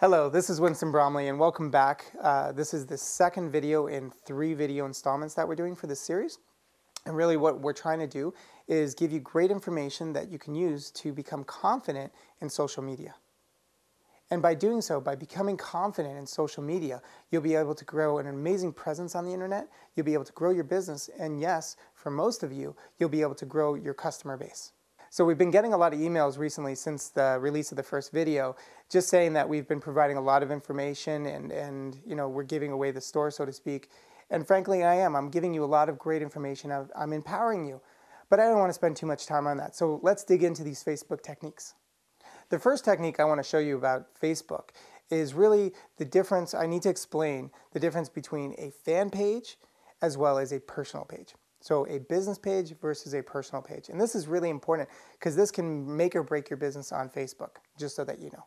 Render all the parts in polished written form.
Hello, this is Winston Bromley and welcome back. This is the second video in 3 video installments that we're doing for this series. And really what we're trying to do is give you great information that you can use to become confident in social media. And by doing so, by becoming confident in social media, you'll be able to grow an amazing presence on the internet, you'll be able to grow your business, and yes, for most of you, you'll be able to grow your customer base. So we've been getting a lot of emails recently since the release of the first video, just saying that we've been providing a lot of information and we're giving away the store, so to speak. And frankly, I'm giving you a lot of great information. I'm empowering you, but I don't want to spend too much time on that. So let's dig into these Facebook techniques. The first technique I want to show you about Facebook is really the difference. I need to explain the difference between a fan page as well as a personal page. So a business page versus a personal page. And this is really important because this can make or break your business on Facebook, just so that you know.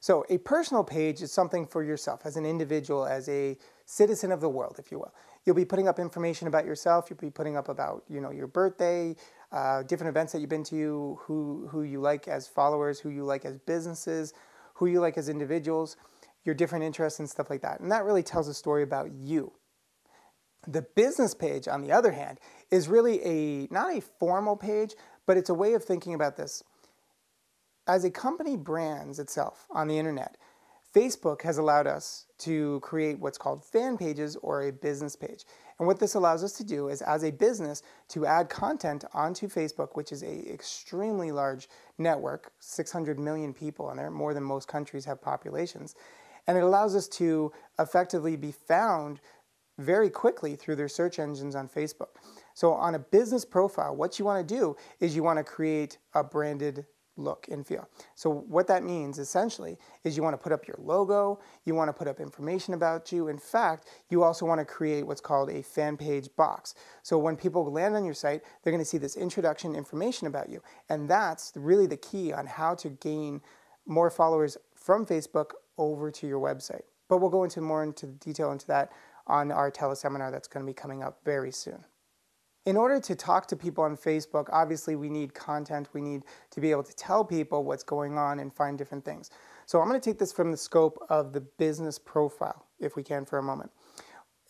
So a personal page is something for yourself as an individual, as a citizen of the world, if you will. You'll be putting up information about yourself. You'll be putting up about your birthday, different events that you've been to, who you like as followers, who you like as businesses, who you like as individuals, your different interests and stuff like that. And that really tells a story about you. The business page, on the other hand, is really not a formal page, but it's a way of thinking about this. As a company brands itself on the internet, Facebook has allowed us to create what's called fan pages or a business page. And what this allows us to do is, as a business, to add content onto Facebook, which is an extremely large network, 600 million people on there, more than most countries have populations. And it allows us to effectively be found very quickly through their search engines on Facebook. So on a business profile, what you want to do is you want to create a branded look and feel. So what that means essentially is you want to put up your logo, you want to put up information about you. In fact, you also want to create what's called a fan page box. So when people land on your site, they're going to see this introduction information about you. And that's really the key on how to gain more followers from Facebook over to your website. But we'll go more into detail into that on our teleseminar that's going to be coming up very soon. In order to talk to people on Facebook, obviously we need content. We need to be able to tell people what's going on and find different things. So I'm going to take this from the scope of the business profile, if we can, for a moment.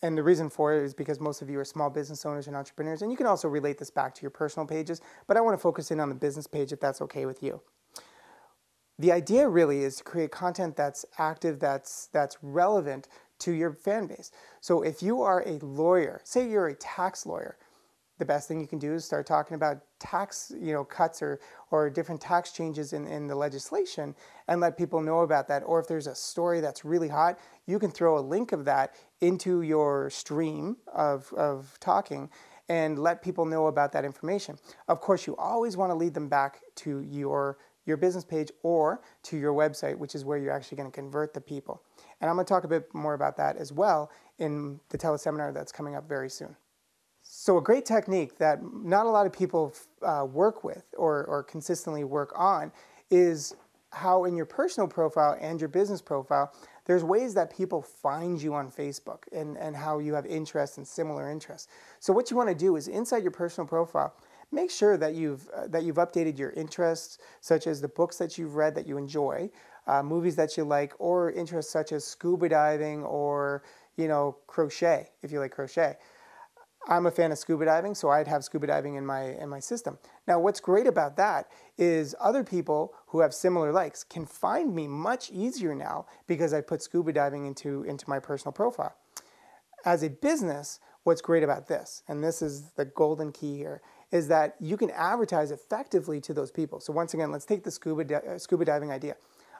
And the reason for it is because most of you are small business owners and entrepreneurs, and you can also relate this back to your personal pages, but I want to focus in on the business page if that's okay with you. The idea really is to create content that's active, that's relevant to your fan base. So if you are a lawyer, say you're a tax lawyer, the best thing you can do is start talking about tax cuts or different tax changes in the legislation and let people know about that. Or if there's a story that's really hot, you can throw a link of that into your stream of talking and let people know about that information. Of course, you always want to lead them back to your business page or to your website, which is where you're actually going to convert the people. And I'm going to talk a bit more about that as well in the teleseminar that's coming up very soon. So a great technique that not a lot of people work with or consistently work on is how in your personal profile and your business profile, there's ways that people find you on Facebook and how you have interests and similar interests. So what you want to do is inside your personal profile, make sure that you've updated your interests, such as the books that you've read that you enjoy, movies that you like, or interests such as scuba diving or crochet, if you like crochet. I'm a fan of scuba diving, so I'd have scuba diving in my system. Now, what's great about that is other people who have similar likes can find me much easier now because I put scuba diving into my personal profile. As a business, what's great about this, and this is the golden key here, is that you can advertise effectively to those people. So once again, let's take the scuba diving idea.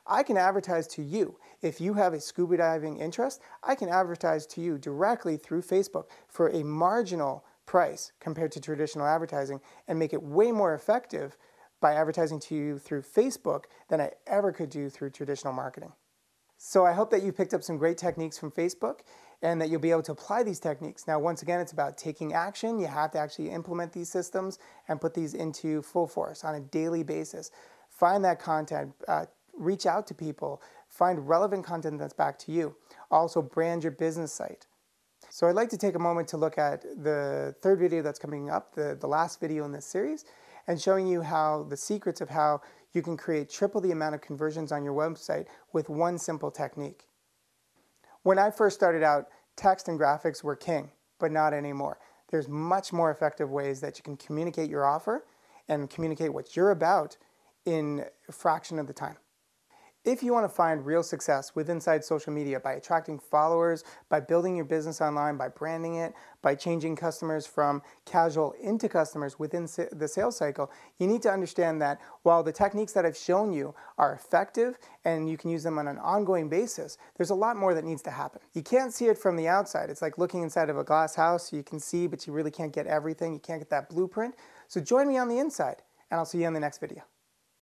I can advertise to you. If you have a scuba diving interest, I can advertise to you directly through Facebook for a marginal price compared to traditional advertising and make it way more effective by advertising to you through Facebook than I ever could do through traditional marketing. So I hope that you picked up some great techniques from Facebook and that you'll be able to apply these techniques. Now, once again, it's about taking action. You have to actually implement these systems and put these into full force on a daily basis. Find that content, reach out to people, find relevant content that's back to you. Also, brand your business site. So I'd like to take a moment to look at the third video that's coming up, the last video in this series, and showing you how the secrets of how you can create triple the amount of conversions on your website with one simple technique. When I first started out, text and graphics were king, but not anymore. There's much more effective ways that you can communicate your offer and communicate what you're about in a fraction of the time. If you want to find real success with inside social media by attracting followers, by building your business online, by branding it, by changing customers from casual into customers within the sales cycle, you need to understand that while the techniques that I've shown you are effective and you can use them on an ongoing basis, there's a lot more that needs to happen. You can't see it from the outside. It's like looking inside of a glass house. You can see, but you really can't get everything. You can't get that blueprint. So join me on the inside, and I'll see you in the next video.